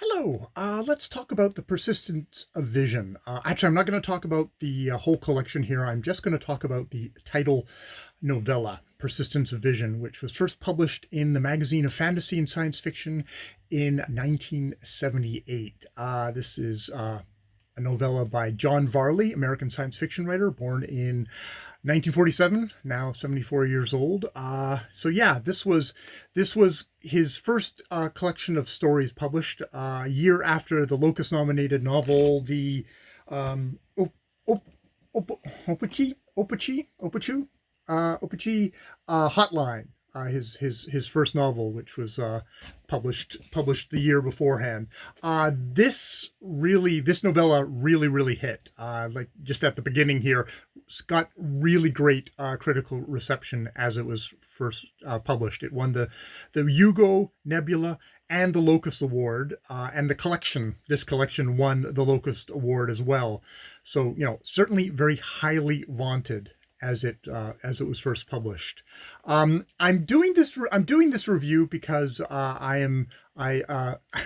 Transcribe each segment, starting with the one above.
Hello, let's talk about the persistence of vision. Actually, I'm not going to talk about the whole collection here. I'm just going to talk about the title novella, Persistence of Vision, which was first published in the magazine of fantasy and science fiction in 1978. This is a novella by John Varley, American science fiction writer, born in 1947, now 74 years old. So yeah, this was his first collection of stories published a year after the Locust nominated novel, the Op- Op- Opachi Hotline. His first novel, which was published the year beforehand. This novella really hit. Like just at the beginning here, got really great critical reception as it was first published. It won the Hugo, Nebula, and the Locust Award, and this collection won the Locust Award as well. So certainly very highly vaunted as it was first published. I'm doing this review because I'm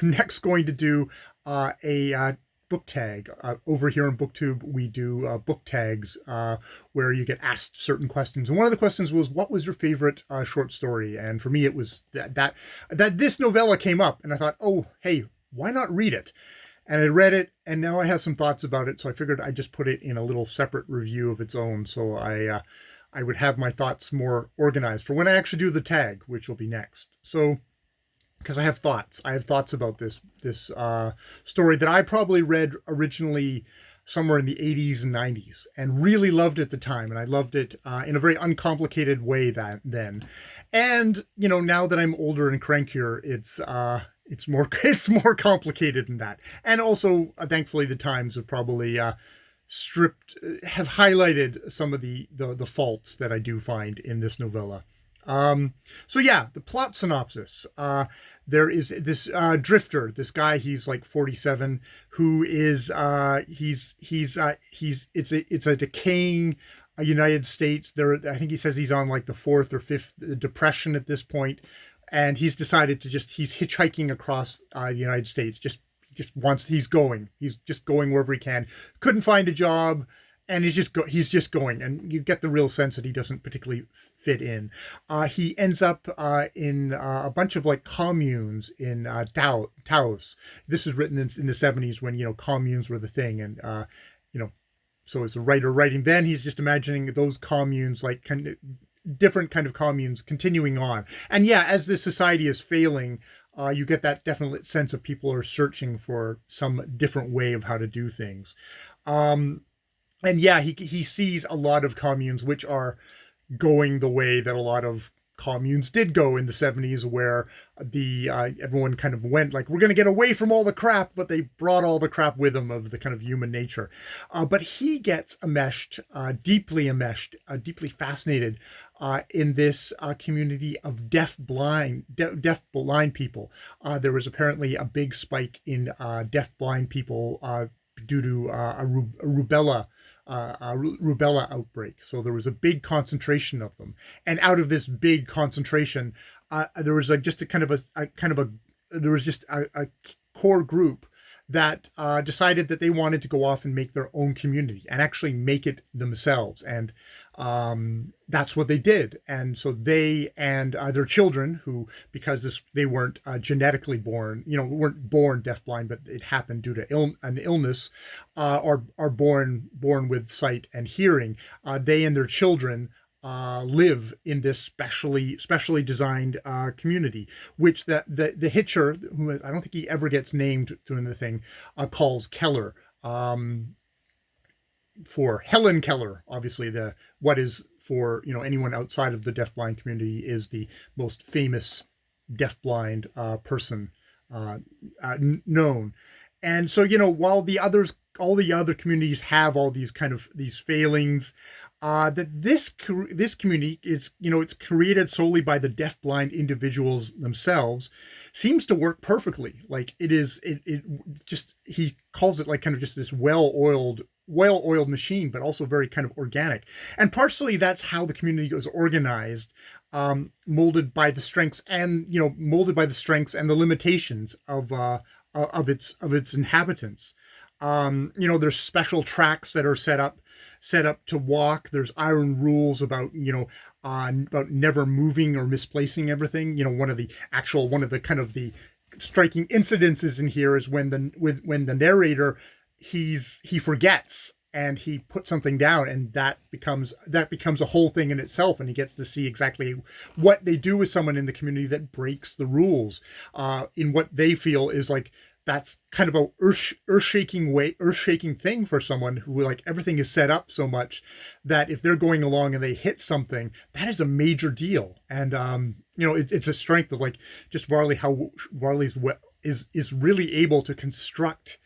next going to do a book tag. Over here on BookTube, we do book tags where you get asked certain questions. And one of the questions was, "What was your favorite short story?" And for me, it was that this novella came up, and I thought, "Oh, hey, why not read it?" And I read it, and now I have some thoughts about it. So I figured I'd just put it in a little separate review of its own, so I would have my thoughts more organized for when I actually do the tag, which will be next. So, because I have thoughts about this story that I probably read originally somewhere in the 80s and 90s, and really loved at the time, and I loved it in a very uncomplicated way then. And now that I'm older and crankier, it's more it's more complicated than that. And also, thankfully, the times have probably have highlighted some of the faults that I do find in this novella. So yeah, the plot synopsis. There is this drifter, this guy. He's like 47, who is it's a decaying United States. I think he says he's on like the fourth or fifth depression at this point, and he's decided to he's hitchhiking across the United States. He's just going wherever he can. Couldn't find a job, and he's just going, and you get the real sense that he doesn't particularly fit in. He ends up in a bunch of like communes in Taos. This was written in the 70s when communes were the thing, and so as a writer writing then, he's just imagining those communes, like kind of different kind of communes continuing on. And yeah, as the society is failing, you get that definite sense of people are searching for some different way of how to do things. And yeah, he sees a lot of communes which are going the way that a lot of communes did go in the 70s, where the everyone kind of went like, we're going to get away from all the crap, but they brought all the crap with them of the kind of human nature. But he gets deeply fascinated in this community of deaf-blind people. There was apparently a big spike in deaf-blind people due to a rubella outbreak. So there was a big concentration of them, and out of this big concentration, there was just a core group that decided that they wanted to go off and make their own community and actually make it themselves. And that's what they did. And so they and their children, who, because they weren't genetically born, weren't born deafblind, but it happened due to an illness, are born with sight and hearing. They and their children live in this specially designed community, which the Hitcher, who I don't think he ever gets named during the thing, calls Keller. For Helen Keller, obviously what is for anyone outside of the deafblind community is the most famous deafblind person known. And so while all the other communities have all these these failings, that this community is it's created solely by the deafblind individuals themselves, seems to work perfectly. Like it just, he calls it like kind of just this well-oiled machine, but also very kind of organic. And partially that's how the community is organized, molded by the strengths and the limitations of of its inhabitants. There's special tracks that are set up to walk. There's iron rules about never moving or misplacing everything. One of the kind of the striking incidences in here is when the narrator he forgets and he puts something down, and that becomes a whole thing in itself, and he gets to see exactly what they do with someone in the community that breaks the rules in what they feel is like that's kind of a earth-shaking thing for someone who, like, everything is set up so much that if they're going along and they hit something, that is a major deal. And it's a strength of, like, just Varley, how Varley's is really able to construct,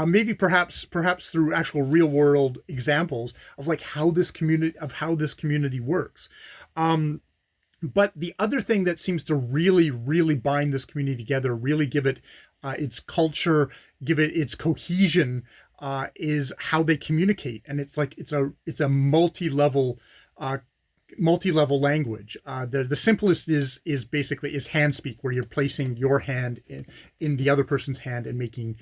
maybe perhaps through actual real world examples of, like, how this community works. But the other thing that seems to really, really bind this community together, really give it its culture, give it its cohesion, is how they communicate. And it's like it's a multi-level language. The simplest is basically hand speak, where you're placing your hand in the other person's hand and making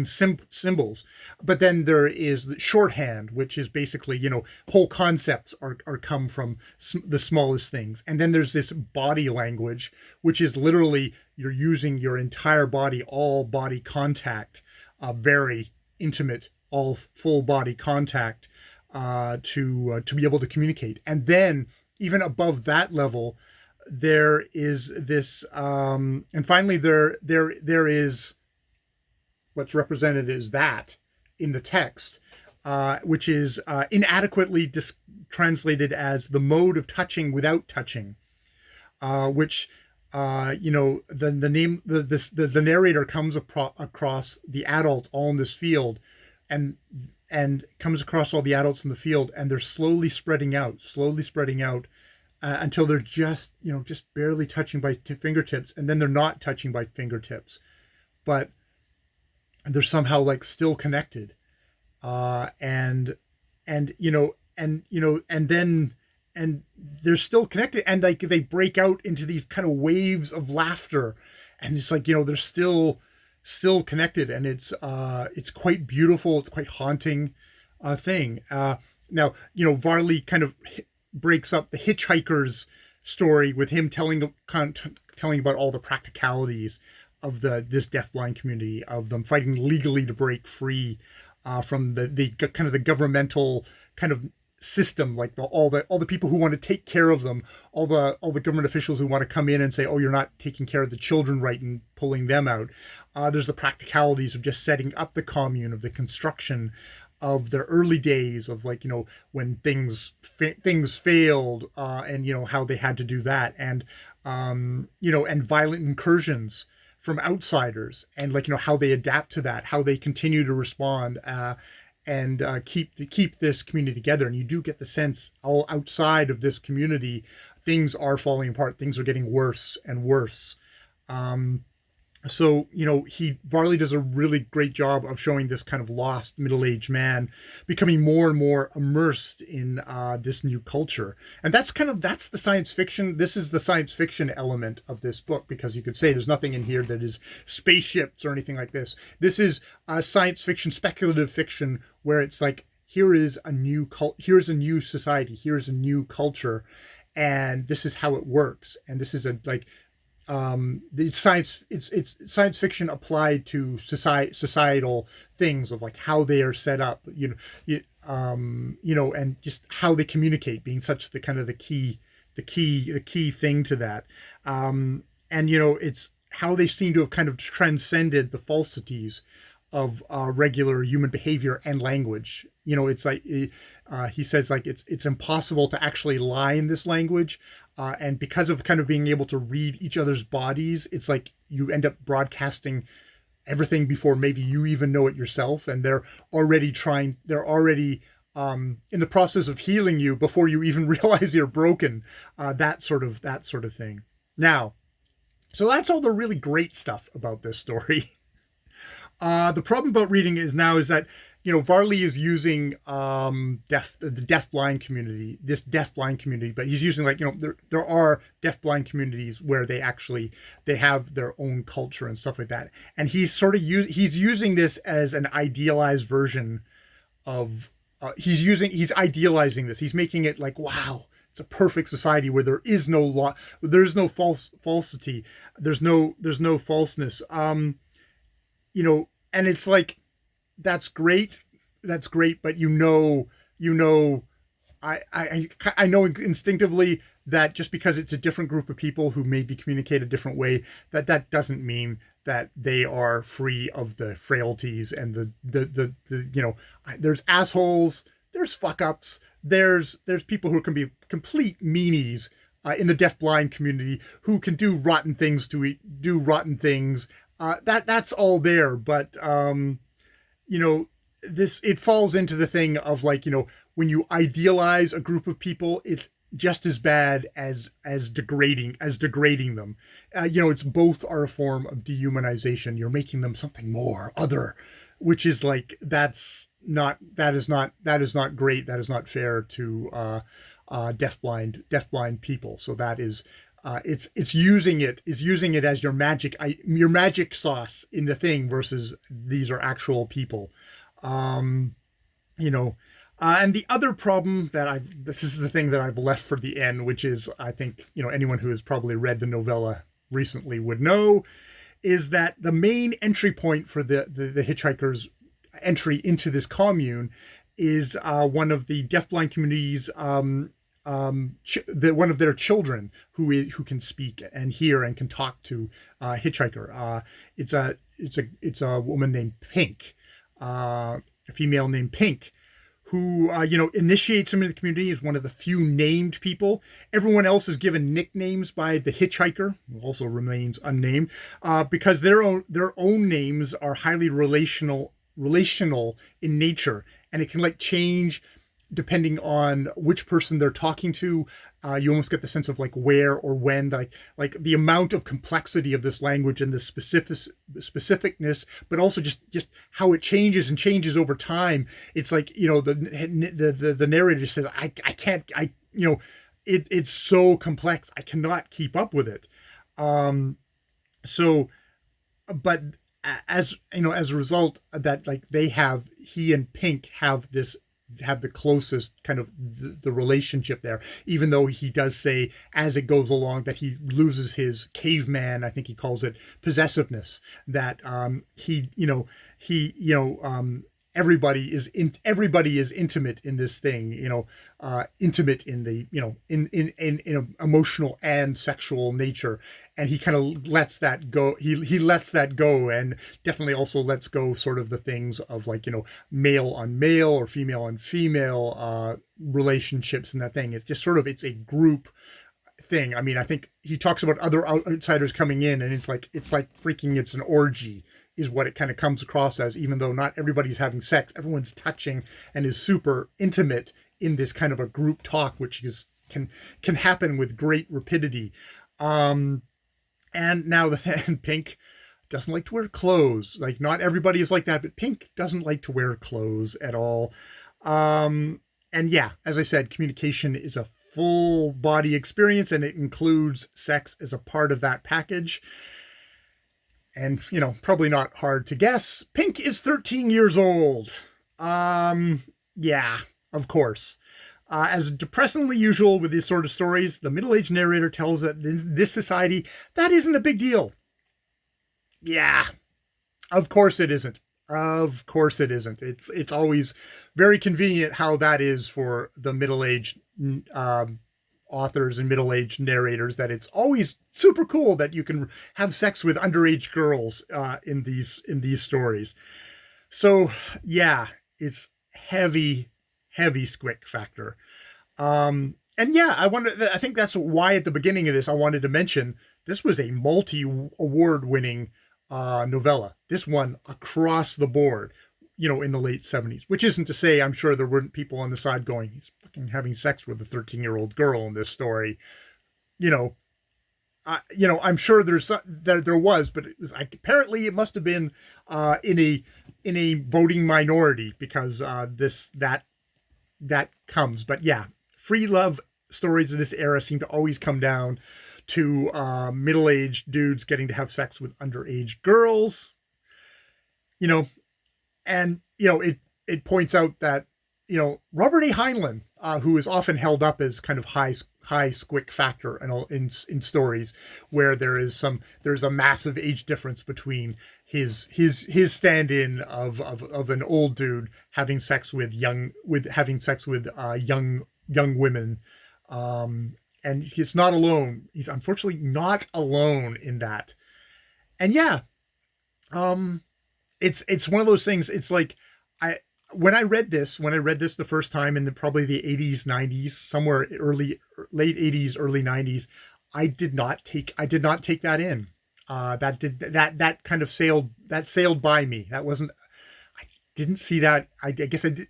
symbols. But then there is the shorthand, which is basically, whole concepts are come from the smallest things. And then there's this body language, which is literally you're using your entire body, all body contact, very intimate, all full body contact, to be able to communicate. And then even above that level, there is this, and finally there is what's represented as that in the text, which is inadequately translated as the mode of touching without touching, which the narrator comes across the adults all in this field, and comes across all the adults in the field, and they're slowly spreading out, until they're just barely touching by fingertips, and then they're not touching by fingertips, but they're somehow, like, still connected, and they're still connected, and, like, they break out into these kind of waves of laughter, and it's like, they're still connected, and it's quite beautiful. It's quite haunting thing. Now, Varley kind of breaks up the hitchhiker's story with him telling about all the practicalities of this deafblind community, of them fighting legally to break free from the kind of the governmental kind of system, like all the people who want to take care of them, all the government officials who want to come in and say, oh, you're not taking care of the children right, and pulling them out. There's the practicalities of just setting up the commune, of the construction of their early days, of, like, when things failed, and how they had to do that, and and violent incursions from outsiders, and, like, how they adapt to that, how they continue to respond, and keep this community together. And you do get the sense, all outside of this community, things are falling apart. Things are getting worse and worse. So, Varley does a really great job of showing this kind of lost middle-aged man becoming more and more immersed in this new culture. And that's the science fiction. This is the science fiction element of this book, because you could say there's nothing in here that is spaceships or anything like this. This is science fiction, speculative fiction, where it's like, here's a new society, here's a new culture, and this is how it works. And this is it's science fiction applied to societal things, of, like, how they are set up, and just how they communicate being such the kind of the key thing to that. And it's how they seem to have kind of transcended the falsities of regular human behavior and language. It's like, he says, like, it's impossible to actually lie in this language, and because of kind of being able to read each other's bodies, it's like you end up broadcasting everything before maybe you even know it yourself, and they're already in the process of healing you before you even realize you're broken, that sort of thing. Now, so that's all the really great stuff about this story. The problem about reading is that Varley is using the deafblind community, this deafblind community, but he's using, like, there are deafblind communities where they have their own culture and stuff like that, and he's using this as an idealized version of he's idealizing this. He's making it like, wow, it's a perfect society where there is no law, there's no falsity, there's no falseness. And it's like, that's great. That's great, but you know, I know instinctively that just because it's a different group of people who maybe communicate a different way, that doesn't mean that they are free of the frailties and there's assholes, there's fuck ups, there's people who can be complete meanies in the deafblind community who can do rotten things do rotten things. That's all there, but you know, it falls into the thing of, like, when you idealize a group of people, it's just as bad as degrading them. It's both are a form of dehumanization. You're making them something more, other, which is like, that is not great. That is not fair to deafblind people. So that is. It's using it as your magic sauce in the thing, versus these are actual people. Um, and the other problem this is the thing that I've left for the end, which is, I think, anyone who has probably read the novella recently would know, is that the main entry point for the hitchhikers' entry into this commune is one of the deafblind community's one of their children who can speak and hear and can talk to hitchhiker. It's a woman named Pink, a female named Pink, who initiates him in the community, is one of the few named people. Everyone else is given nicknames by the hitchhiker, who also remains unnamed, because their own names are highly relational in nature, and it can, like, change depending on which person they're talking to. You almost get the sense of, like, where or when, like the amount of complexity of this language and the specificness, but also just how it changes over time. It's like, the narrator says, I can't, it's so complex, I cannot keep up with it. So, but as as a result of that, like, he and Pink have the closest kind of the relationship there, even though he does say as it goes along that he loses his caveman, I think he calls it, possessiveness, that everybody is intimate in this thing, intimate in the in emotional and sexual nature, and he kind of lets that go. He lets that go, and definitely also lets go sort of the things of, like, male on male or female on female relationships, and that thing. It's just sort of, it's a group thing. I mean, I think he talks about other outsiders coming in, and it's like freaking, it's an orgy, is what it kind of comes across as, even though not everybody's having sex. Everyone's touching and is super intimate in this kind of a group talk, which can happen with great rapidity. And now Pink doesn't like to wear clothes. Like, not everybody is like that, but Pink doesn't like to wear clothes at all. And yeah, as I said, communication is a full body experience, and it includes sex as a part of that package. And, probably not hard to guess, Pink is 13 years old. Yeah, of course. As depressingly usual with these sort of stories, the middle-aged narrator tells that this society, that isn't a big deal. Yeah, of course it isn't. Of course it isn't. It's always very convenient how that is for the middle-aged authors and middle-aged narrators, that it's always super cool that you can have sex with underage girls in these stories. So yeah, it's heavy squick factor. And yeah, I think that's why at the beginning of this I wanted to mention this was a multi-award winning novella. This won across the board, in the late 70s, which isn't to say I'm sure there weren't people on the side going, he's fucking having sex with a 13-year-old girl in this story. I'm sure there was, but it was apparently it must have been in a voting minority because that comes. But yeah, free love stories of this era seem to always come down to middle-aged dudes getting to have sex with underage girls. You know, and it points out that Robert A. Heinlein, who is often held up as kind of high squick factor in stories where there's a massive age difference between his stand-in of an old dude having sex with young women, and he's not alone. He's unfortunately not alone in that. And yeah, it's one of those things. It's like when I read this the first time in probably the 80s, 90s, somewhere late 80s, early 90s, I did not take that in. That kind of sailed by me. That wasn't, I didn't see that. I guess I did.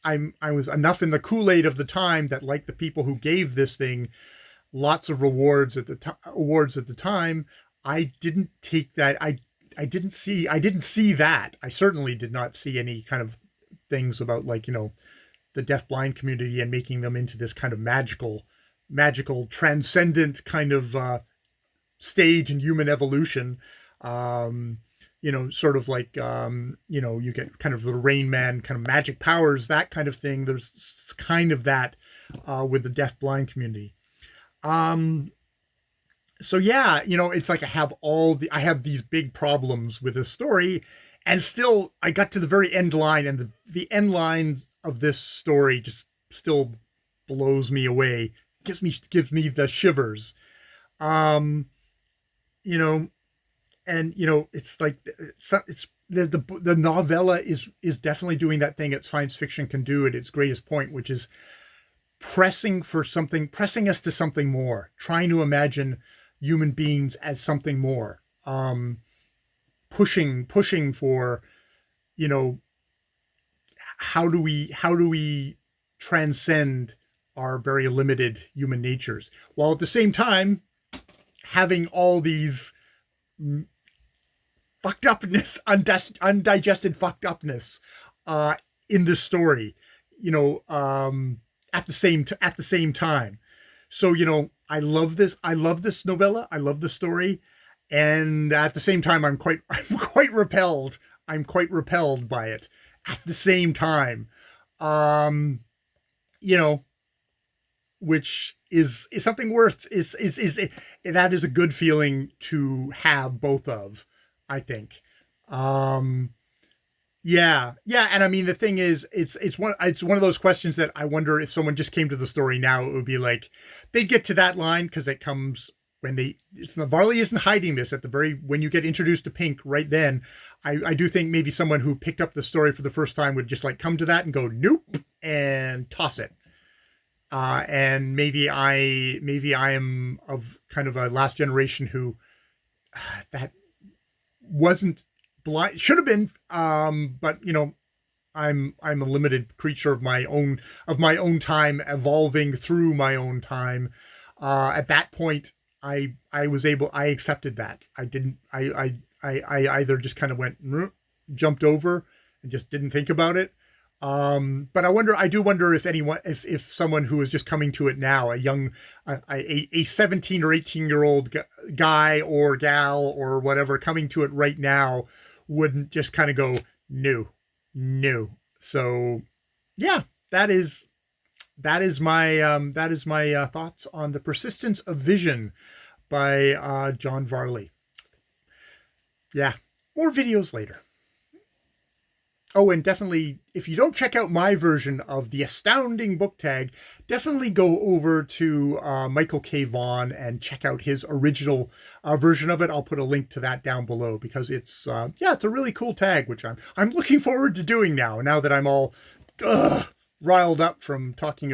I was enough in the Kool-Aid of the time that, like the people who gave this thing lots of awards at the time, I didn't take that. I didn't see that. I certainly did not see any kind of things about, like, the deafblind community and making them into this kind of magical, transcendent kind of stage in human evolution. Sort of like, you get kind of the Rain Man kind of magic powers, that kind of thing. There's kind of that with the deafblind community. So yeah, it's like I have these big problems with this story, and still I got to the very end line, and the end line of this story just still blows me away. Gives me the shivers. And it's like it's the novella is definitely doing that thing that science fiction can do at its greatest point, which is pressing us to something more, trying to imagine human beings as something more, pushing for, how do we transcend our very limited human natures, while at the same time having all these fucked upness, undigested fucked upness in this story, at the same time. So, I love this novella. I love the story. And at the same time, I'm quite repelled. I'm quite repelled by it at the same time. Which is something worth, that is a good feeling to have both of, I think. Yeah. And I mean, the thing is, it's one of those questions that I wonder if someone just came to the story now, it would be like, they'd get to that line because it comes when Varley isn't hiding this when you get introduced to Pink right then. I do think maybe someone who picked up the story for the first time would just like come to that and go, nope, and toss it. And maybe I am of kind of a last generation who that wasn't blind, should have been, but I'm a limited creature of my own time, evolving through my own time. At that point, I accepted that. I either just kind of jumped over and just didn't think about it. But I do wonder if someone who is just coming to it now, a 17 or 18-year-old guy or gal or whatever coming to it right now wouldn't just kind of go, no. So yeah, that is my thoughts on The Persistence of Vision by John Varley. Yeah, more videos later. Oh, and definitely, if you don't check out my version of the Astounding book tag, definitely go over to Michael K. Vaughan and check out his original version of it. I'll put a link to that down below because it's a really cool tag, which I'm looking forward to doing now that I'm all riled up from talking